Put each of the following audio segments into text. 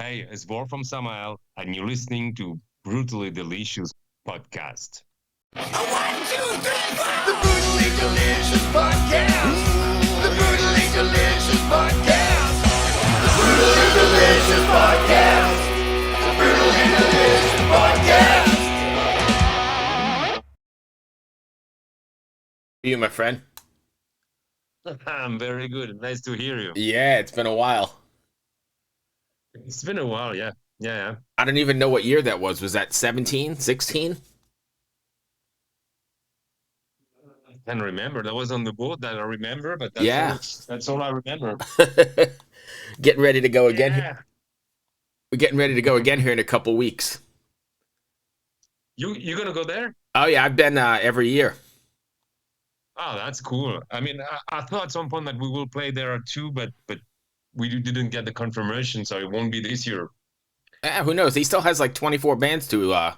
Hey, it's Vor from Samael, and you're listening to Brutally Delicious podcast. One, two, three, four. The Brutally Delicious Podcast. The Brutally Delicious Podcast. The Brutally Delicious Podcast. The Brutally Delicious Podcast. You, my friend. I'm very good. Nice to hear you. Yeah, it's been a while. It's been a while, yeah. Yeah. I don't even know what year that was. Was that 17, 16? I can't remember. That was on the boat that I remember, but that's all I remember. Getting ready to go again. Yeah. We're getting ready to go again here in a couple weeks. You gonna go there? Oh, yeah, I've been every year. Oh, that's cool. I mean, I thought at some point that we will play there too, but we didn't get the confirmation, so it won't be this year. Who knows? He still has like 24 bands to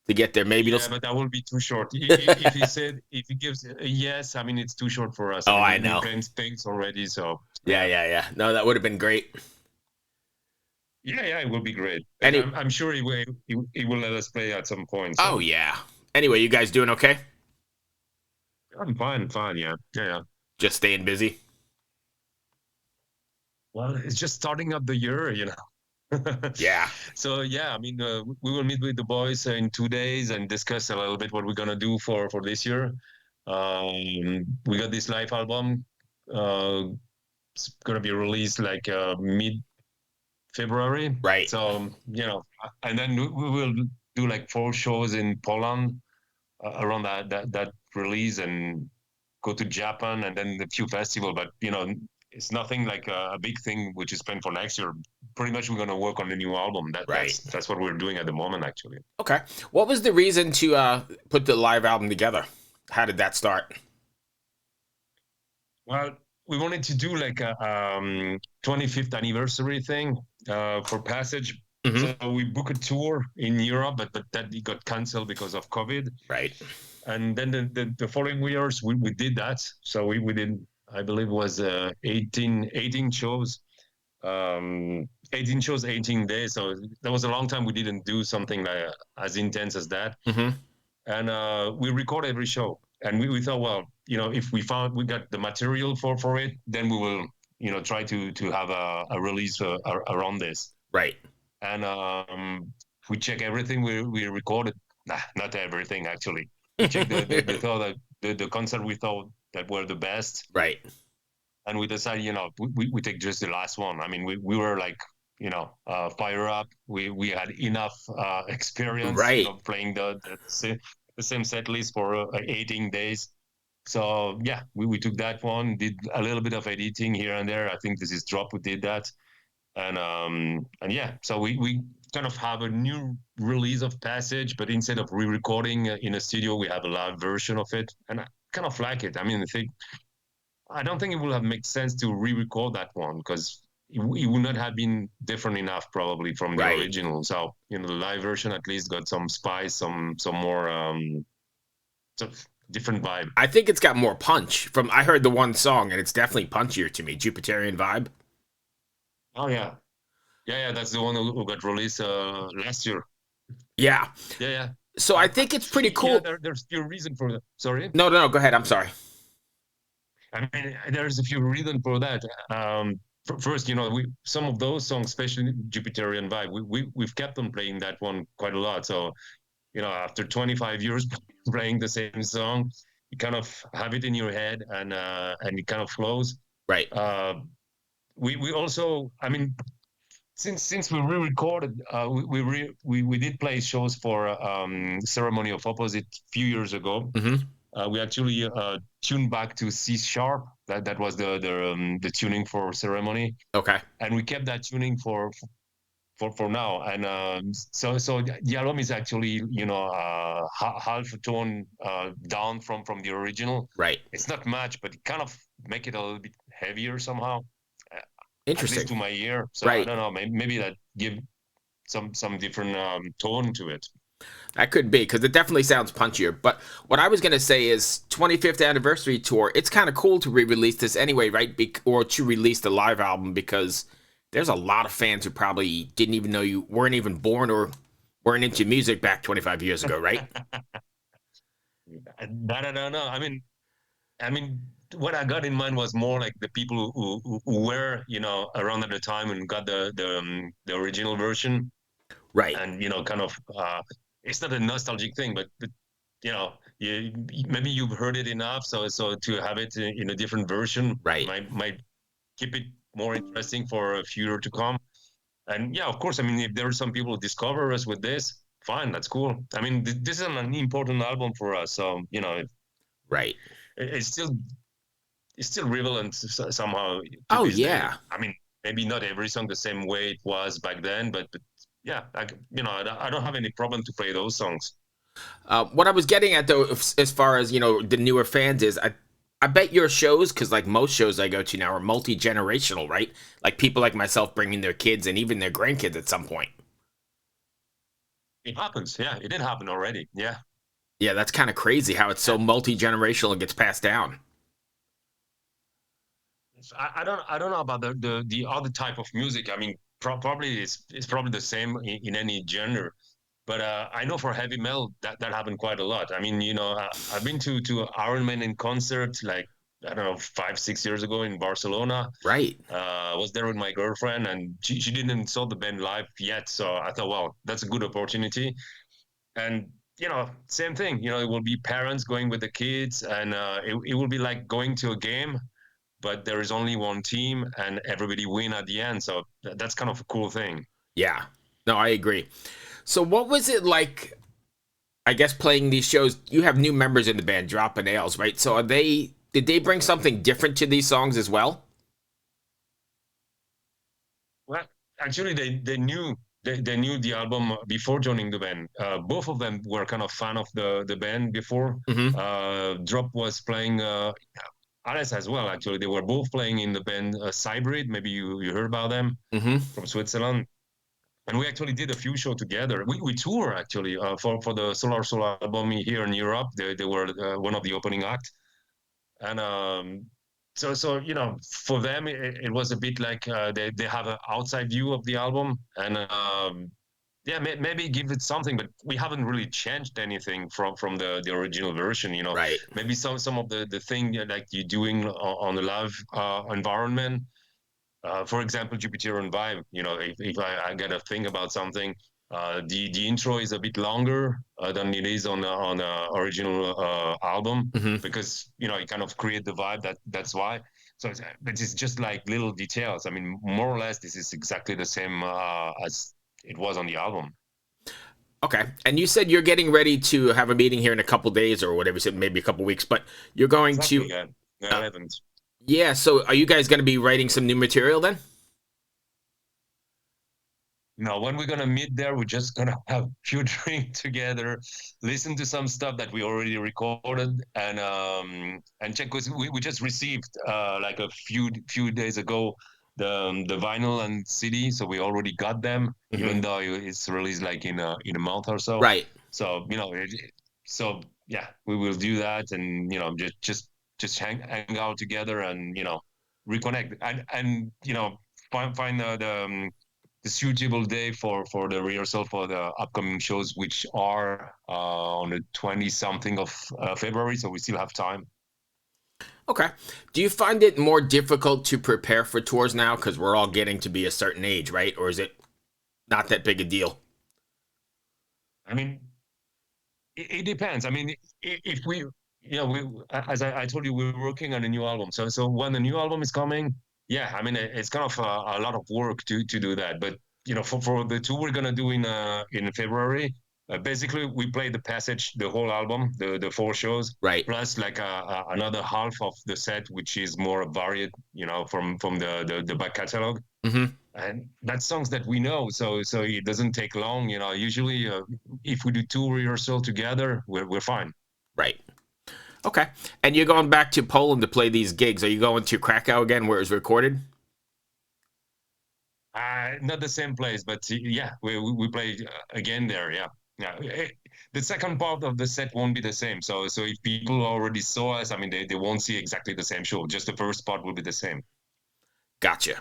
get there. Maybe Yeah, but that will be too short. If he gives a yes, I mean it's too short for us. Oh, I mean, know. We planned things already, so Yeah. No, that would have been great. yeah, it will be great. Any- I'm sure he will let us play at some point. So. Oh, yeah. Anyway, you guys doing okay? I'm fine, yeah. Just staying busy? Well, it's just starting up the year, Yeah. So yeah, I mean, we will meet with the boys in 2 days and discuss a little bit what we're gonna do for this year. We got this live album. It's gonna be released like mid-February. Right. So and then we will do like 4 shows in Poland around that release, and go to Japan, and then a few festivals. But it's nothing like a big thing which is planned for next year. Pretty much we're going to work on the new album. That's what we're doing at the moment, actually. Okay. What was the reason to put the live album together? How did that start? Well, we wanted to do like a 25th anniversary thing for Passage. Mm-hmm. So we booked a tour in Europe, but that it got canceled because of COVID. Right. And then the following years we did that. So we did, I believe it was 18 shows. 18 shows, 18 days. So that was a long time we didn't do something like as intense as that. Mm-hmm. And we record every show. And we thought, well, if we got the material for it, then we will, try to have a release around this. Right. And we check everything we recorded. Nah, not everything, actually. We checked the concert we thought that were the best. Right. And we decided, we take just the last one. I mean, we were like, fire up. We had enough experience, right, playing the same set list for 18 days. So yeah, we took that one, did a little bit of editing here and there. I think this is Drop who did that, and yeah. So we kind of have a new release of Passage, but instead of re-recording in a studio, we have a live version of it, and I kind of like it. I mean, I don't think it would have made sense to re-record that one, because it would not have been different enough probably from the right, original. So the live version at least got some spice, some more different vibe. I think it's got more punch. I heard the one song, and it's definitely punchier to me. Jupiterian Vibe. Oh yeah. That's the one who got released last year. Yeah. So I think it's pretty cool. Yeah, there's a few reasons for that. Sorry. No. Go ahead. I'm sorry. I mean, there's a few reasons for that. First, some of those songs, especially Jupiterian Vibe, we've kept on playing that one quite a lot. So, after 25 years playing the same song, you kind of have it in your head, and it kind of flows. Right. We also, I mean, since we re-recorded, we did play shows for Ceremony of Opposite a few years ago. Mm-hmm. We actually tuned back to C sharp. That was the tuning for Ceremony. Okay. And we kept that tuning for now. And so the album is actually half a tone down from the original. Right. It's not much, but it kind of make it a little bit heavier somehow. Interesting. At least to my ear. So right. I don't know. Maybe that give some different tone to it. That could be, because it definitely sounds punchier. But what I was going to say is 25th anniversary tour, it's kind of cool to re-release this anyway, right? Or to release the live album, because there's a lot of fans who probably didn't even know you weren't even born or weren't into music back 25 years ago, right? That I don't know. I mean, what I got in mind was more like the people who were, around at the time and got the original version, Right, and kind of, it's not a nostalgic thing, but you know, maybe you've heard it enough, so to have it in a different version right. might keep it more interesting for a future to come. And yeah, of course, I mean, if there are some people who discover us with this, fine, that's cool. I mean, this is an important album for us, so Right. it's still relevant somehow to Oh this day. yeah. I mean, maybe not every song the same way it was back then, but yeah, like I don't have any problem to play those songs. What I was getting at though, as far as the newer fans is, I bet your shows, because like most shows I go to now, are multi generational, right? Like people like myself bringing their kids and even their grandkids at some point. It happens, yeah. It did happen already, yeah. Yeah, that's kind of crazy how it's so multi generational and gets passed down. I don't know about the other type of music. I mean, probably it's probably the same in any genre. But I know for heavy metal that happened quite a lot. I mean, I've been to Iron Man in concert like I don't know 5 6 years ago in Barcelona. Right. I was there with my girlfriend, and she didn't saw the band live yet. So I thought, well, that's a good opportunity. And same thing. It will be parents going with the kids, and it will be like going to a game, but there is only one team, and everybody win at the end. So that's kind of a cool thing. Yeah. No, I agree. So what was it like, I guess, playing these shows? You have new members in the band, Drop and Nails, right? So did they bring something different to these songs as well? Well, actually, they knew the album before joining the band. Both of them were kind of fan of the band before. Mm-hmm. Drop was playing. Alice as well. Actually, they were both playing in the band Cybrid. Maybe you heard about them Mm-hmm. from Switzerland. And we actually did a few shows together. We tour actually for the Solar album here in Europe. They were one of the opening acts. And so for them it was a bit like they have an outside view of the album, and yeah, maybe give it something, but we haven't really changed anything from the original version. Right. Maybe some of the thing like you're doing on the live environment. For example, Jupiter and Vibe. If I get a thing about something, the intro is a bit longer than it is on the original album, Mm-hmm. because it kind of create the vibe. That's why. So but it's just like little details. I mean, more or less, this is exactly the same as it was on the album. Okay. And you said you're getting ready to have a meeting here in a couple days or whatever, you said maybe a couple weeks, but you're going Exactly. to, Yeah. The uh, 11th. yeah. So are you guys going to be writing some new material then? No, when we're gonna meet there, we're just gonna have a few drinks together, listen to some stuff that we already recorded, and check, because we just received like a few days ago the vinyl and CD, so we already got them, Mm-hmm. even though it's released like in a month or so. Right. So so yeah, we will do that, and just hang out together, and reconnect, and find the suitable day for the rehearsal for the upcoming shows, which are on the 20 something of February. So we still have time. Okay. Do you find it more difficult to prepare for tours now because we're all getting to be a certain age, right? Or is it not that big a deal? I mean, it depends. I mean, if we, as I told you, we're working on a new album. So when the new album is coming, yeah, I mean, it's kind of a lot of work to do that. But for the tour we're gonna do in February, basically we play the passage, the whole album, the four shows, Right. plus like another half of the set, which is more varied, from the back catalog. Mm-hmm. And that's songs that we know, so it doesn't take long. Usually, if we do two rehearsal together, we're fine. Right. Okay. And you're going back to Poland to play these gigs. Are you going to Krakow again where it was recorded? Not the same place, but yeah, we play again there. Yeah, yeah. The second part of the set won't be the same. So if people already saw us, I mean, they won't see exactly the same show. Just the first part will be the same. Gotcha.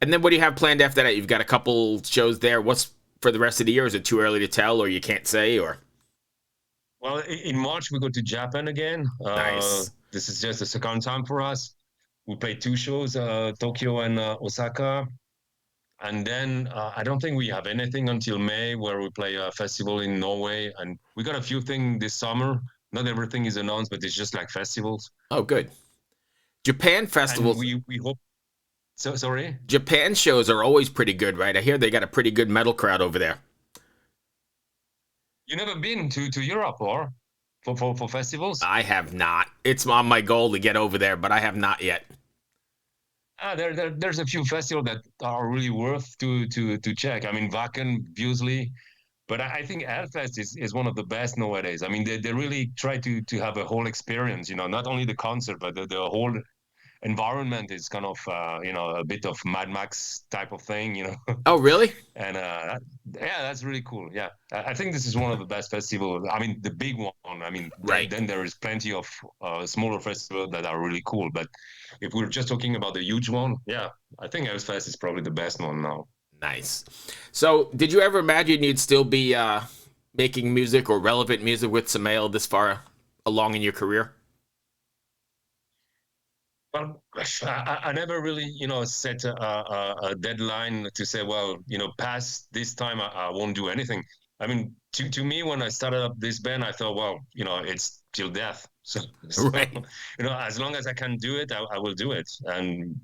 And then what do you have planned after that? You've got a couple shows there. What's for the rest of the year? Is it too early to tell, or you can't say, or? Well, in March we go to Japan again. Nice. This is just the second time for us. We play two shows, Tokyo and Osaka. And then I don't think we have anything until May where we play a festival in Norway. And we got a few things this summer. Not everything is announced, but it's just like festivals. Oh, good. Japan And festivals. we hope. So sorry. Japan shows are always pretty good, right? I hear they got a pretty good metal crowd over there. You never been to Europe or for festivals? I have not. It's on my goal to get over there, but I have not yet. There's a few festivals that are really worth to check. I mean, Wacken, Busley, but I think Hellfest is one of the best nowadays. I mean, they really try to have a whole experience. You know, not only the concert, but the whole environment is kind of a bit of Mad Max type of thing. You know, Oh, really? and yeah, that's really cool. Yeah, I think this is one of the best festivals. I mean, the big one. I mean, Right. then there is plenty of smaller festivals that are really cool. But if we're just talking about the huge one, yeah, I think Hellfest is probably the best one now. Nice. So, did you ever imagine you'd still be making music or relevant music with Samael this far along in your career? Well, I never really, set a deadline to say, well, past this time, I won't do anything. I mean, to me, when I started up this band, I thought, well, it's till death. So Right. as long as I can do it, I will do it. And,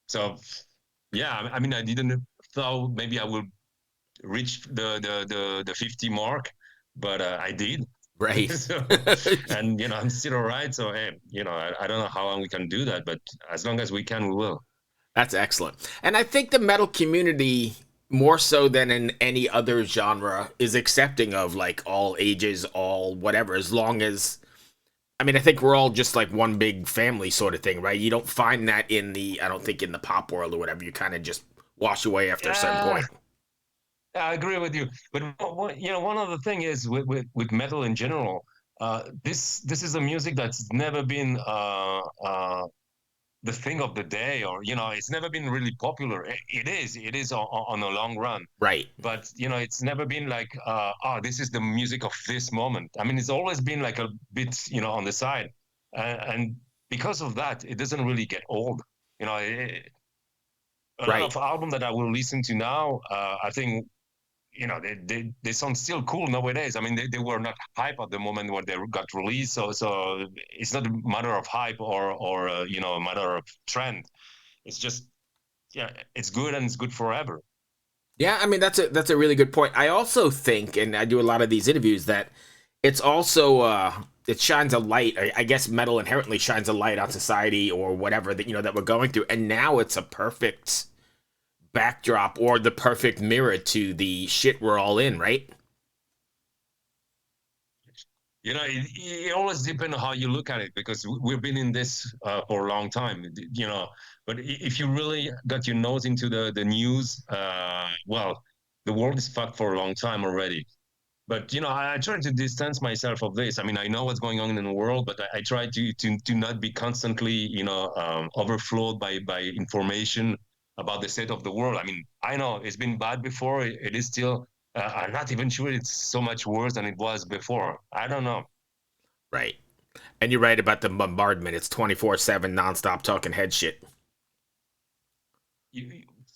so yeah, I mean, I didn't thought maybe I will reach the 50 mark, but I did. Right. So, and I'm still all right. So hey, I don't know how long we can do that, but as long as we can, we will. That's excellent. And I think the metal community, more so than in any other genre, is accepting of like all ages, all whatever, as long as I mean, I think we're all just like one big family sort of thing, right? You don't find that in the, I don't think in the pop world or whatever. You kind of just wash away after a certain Yeah, point. I agree with you. But one other thing is with metal in general. This is a music that's never been the thing of the day, or it's never been really popular. It is on a long run, Right, but it's never been like oh, this is the music of this moment. I mean, it's always been like a bit on the side, and because of that it doesn't really get old. A lot right, of albums that I will listen to now, I think they sound still cool nowadays. I mean, they were not hype at the moment when they got released. So it's not a matter of hype or a matter of trend. It's just, yeah, it's good and it's good forever. yeah. I mean, that's a really good point. I also think, and I do a lot of these interviews, that it's also it shines a light. I guess metal inherently shines a light on society or whatever that that we're going through, and now it's a perfect backdrop or the perfect mirror to the shit we're all in, right? It always depends on how you look at it, because we've been in this for a long time. But if you really got your nose into the news, well, the world is fucked for a long time already. But I try to distance myself of this. I mean, I know what's going on in the world, but I try to not be constantly overflowed by information about the state of the world. I mean, I know it's been bad before. It is still. I'm not even sure it's so much worse than it was before. I don't know. Right. And you're right about the bombardment. It's 24/7 nonstop talking head shit.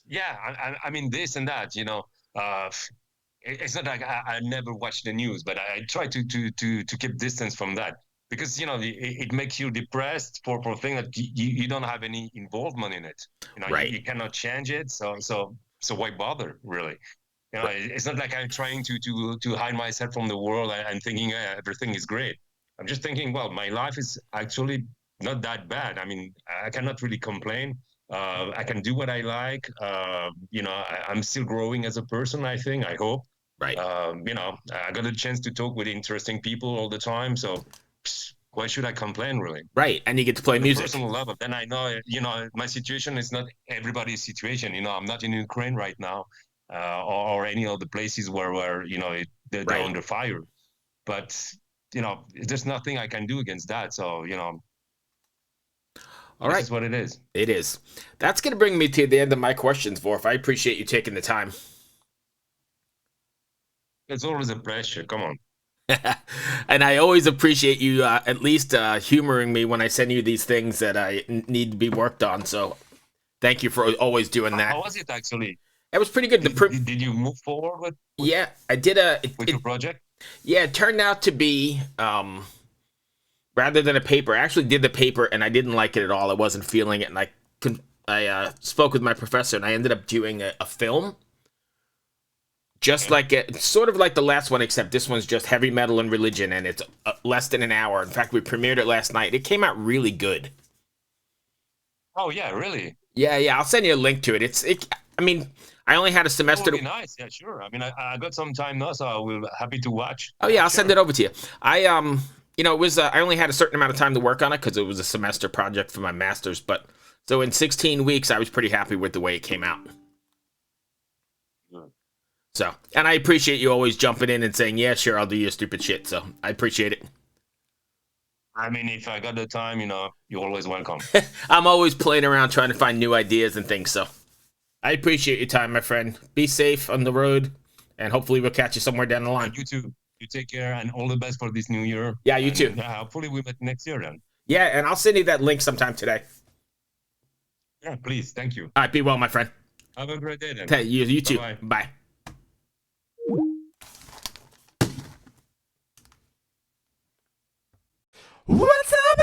Yeah, I mean this and that. Uh, it's not like I never watch the news, but I try to keep distance from that, because it makes you depressed for things that you don't have any involvement in it. Right. You cannot change it, so why bother really? It's not like I'm trying to hide myself from the world and thinking everything is great. I'm just thinking, well, my life is actually not that bad. I mean, I cannot really complain. I can do what I like. I'm still growing as a person, I think, I hope. Right. I got a chance to talk with interesting people all the time. So why should I complain, really? Right. And you get to play On the music. personal level, then I know, my situation is not everybody's situation. I'm not in Ukraine right now, or any of the places where they're Right. under fire. But, there's nothing I can do against that. So, All This right. is what it is. It is. That's going to bring me to the end of my questions, Vorf. I appreciate you taking the time. It's always a pleasure. Come on. And I always appreciate you at least humoring me when I send you these things that I need to be worked on. So thank you for always doing that. How was it actually? It was pretty good. Did you move forward with Yeah, I did your project? Yeah, it turned out to be rather than a paper. I actually did the paper and I didn't like it at all. I wasn't feeling it, and I spoke with my professor and I ended up doing a film. Just like sort of like the last one, except this one's just heavy metal and religion, and it's less than an hour. In fact, we premiered it last night. It came out really good. Oh yeah, really? Yeah. I'll send you a link to it. I mean, I only had a semester. That would be nice. Yeah, sure. I mean, I got some time now, so I will happy to watch. Oh yeah, I'll send it over to you. It was I only had a certain amount of time to work on it because it was a semester project for my master's. But so in 16 weeks, I was pretty happy with the way it came out. Good. So, and I appreciate you always jumping in and saying, yeah, sure, I'll do your stupid shit. So I appreciate it. I mean, if I got the time, you're always welcome. I'm always playing around trying to find new ideas and things. So I appreciate your time, my friend. Be safe on the road, and hopefully we'll catch you somewhere down the line. You too. You take care, and all the best for this new year. Yeah, you too. Yeah, hopefully we meet next year then. Yeah, and I'll send you that link sometime today. Yeah, please. Thank you. All right, be well, my friend. Have a great day then. Hey, you too. Bye-bye. Bye. What's up,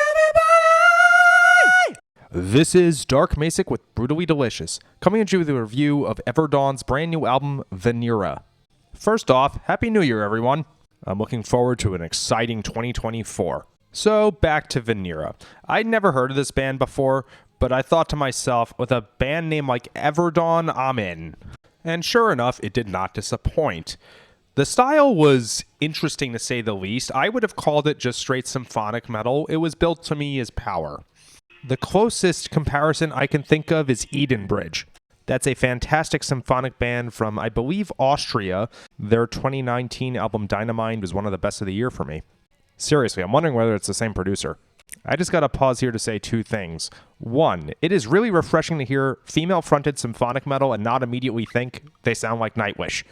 everybody? This is Dark Masic with Brutally Delicious, coming at you with a review of Everdawn's brand new album, Vanera. First off, Happy New Year, everyone. I'm looking forward to an exciting 2024. So, back to Vanera. I'd never heard of this band before, but I thought to myself, with a band name like Everdawn, I'm in. And sure enough, it did not disappoint. The style was interesting to say the least. I would have called it just straight symphonic metal. It was built to me as power. The closest comparison I can think of is Edenbridge. That's a fantastic symphonic band from, I believe, Austria. Their 2019 album Dynamite was one of the best of the year for me. Seriously, I'm wondering whether it's the same producer. I just gotta pause here to say two things. One, it is really refreshing to hear female-fronted symphonic metal and not immediately think they sound like Nightwish.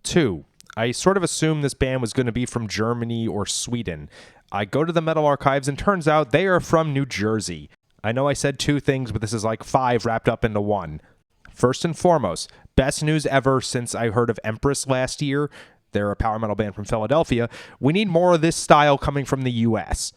Two, I sort of assumed this band was going to be from Germany or Sweden. I go to the Metal Archives and turns out they are from New Jersey. I know I said two things, but this is like five wrapped up into one. First and foremost, best news ever since I heard of Empress last year. They're a power metal band from Philadelphia. We need more of this style coming from the US.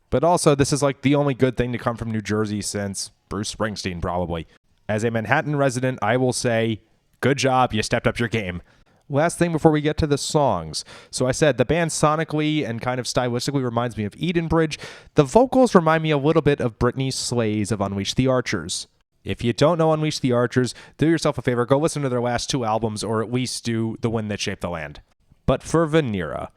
But also, this is like the only good thing to come from New Jersey since Bruce Springsteen, probably. As a Manhattan resident, I will say, good job, you stepped up your game. Last thing before we get to the songs. So I said the band sonically and kind of stylistically reminds me of Edenbridge. The vocals remind me a little bit of Britney Slay's of Unleash the Archers. If you don't know Unleash the Archers, do yourself a favor, go listen to their last two albums, or at least do The Wind That Shaped the Land. But for Vanera,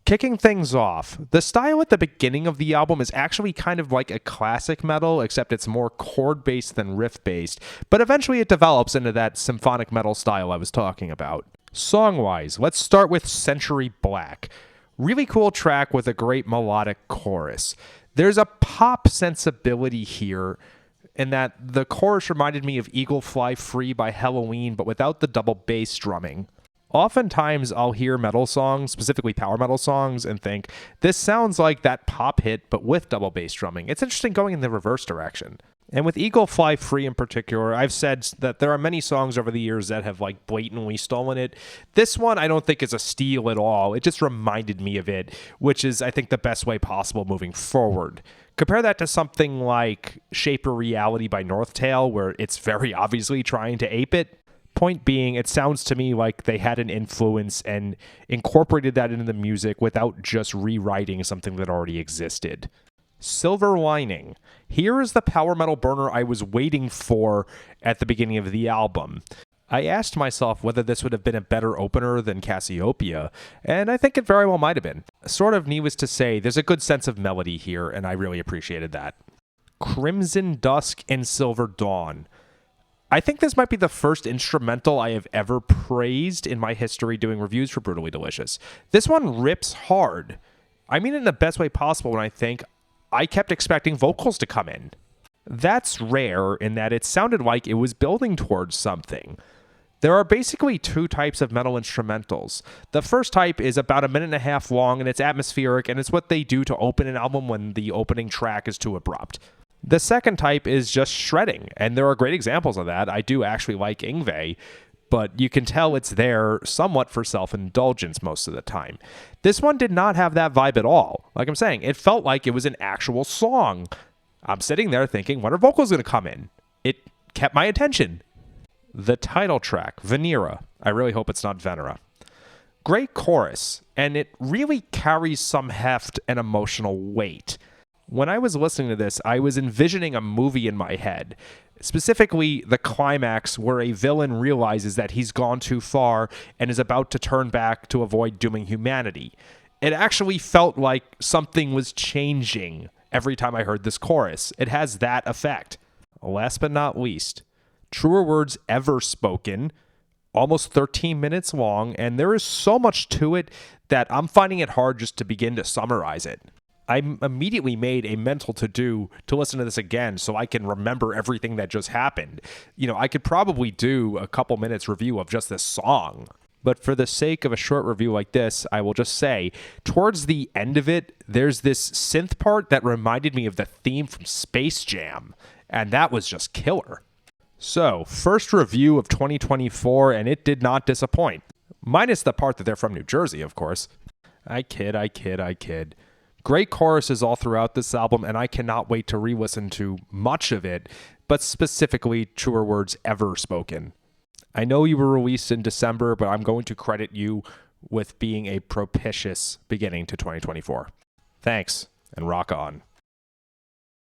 kicking things off, the style at the beginning of the album is actually kind of like a classic metal, except it's more chord-based than riff-based, but eventually it develops into that symphonic metal style I was talking about. Song-wise, let's start with Century Black. Really cool track with a great melodic chorus. There's a pop sensibility here in that the chorus reminded me of Eagle Fly Free by Halloween, but without the double bass drumming. Oftentimes, I'll hear metal songs, specifically power metal songs, and think, this sounds like that pop hit, but with double bass drumming. It's interesting going in the reverse direction. And with Eagle Fly Free in particular, I've said that there are many songs over the years that have like blatantly stolen it. This one I don't think is a steal at all. It just reminded me of it, which is, I think, the best way possible moving forward. Compare that to something like Shape of Reality by Northtail, where it's very obviously trying to ape it. Point being, it sounds to me like they had an influence and incorporated that into the music without just rewriting something that already existed. Silver Lining. Here is the power metal burner I was waiting for at the beginning of the album. I asked myself whether this would have been a better opener than Cassiopeia, and I think it very well might have been. Sort of needless to say, there's a good sense of melody here, and I really appreciated that. Crimson Dusk and Silver Dawn. I think this might be the first instrumental I have ever praised in my history doing reviews for Brutally Delicious. This one rips hard. I mean it in the best way possible when I think I kept expecting vocals to come in. That's rare in that it sounded like it was building towards something. There are basically two types of metal instrumentals. The first type is about a minute and a half long, and it's atmospheric, and it's what they do to open an album when the opening track is too abrupt. The second type is just shredding, and there are great examples of that. I do actually like Yngwie, but you can tell it's there somewhat for self-indulgence most of the time. This one did not have that vibe at all. Like I'm saying, it felt like it was an actual song. I'm sitting there thinking, when are vocals going to come in? It kept my attention. The title track, Vanera. I really hope it's not Venera. Great chorus, and it really carries some heft and emotional weight. When I was listening to this, I was envisioning a movie in my head, specifically the climax where a villain realizes that he's gone too far and is about to turn back to avoid dooming humanity. It actually felt like something was changing every time I heard this chorus. It has that effect. Last but not least, Truer Words Ever Spoken, almost 13 minutes long, and there is so much to it that I'm finding it hard just to begin to summarize it. I immediately made a mental to-do to listen to this again so I can remember everything that just happened. I could probably do a couple minutes review of just this song. But for the sake of a short review like this, I will just say, towards the end of it, there's this synth part that reminded me of the theme from Space Jam, and that was just killer. So, first review of 2024, and it did not disappoint. Minus the part that they're from New Jersey, of course. I kid. Great choruses all throughout this album, and I cannot wait to re-listen to much of it, but specifically Truer Words Ever Spoken. I know you were released in December, but I'm going to credit you with being a propitious beginning to 2024. Thanks, and rock on.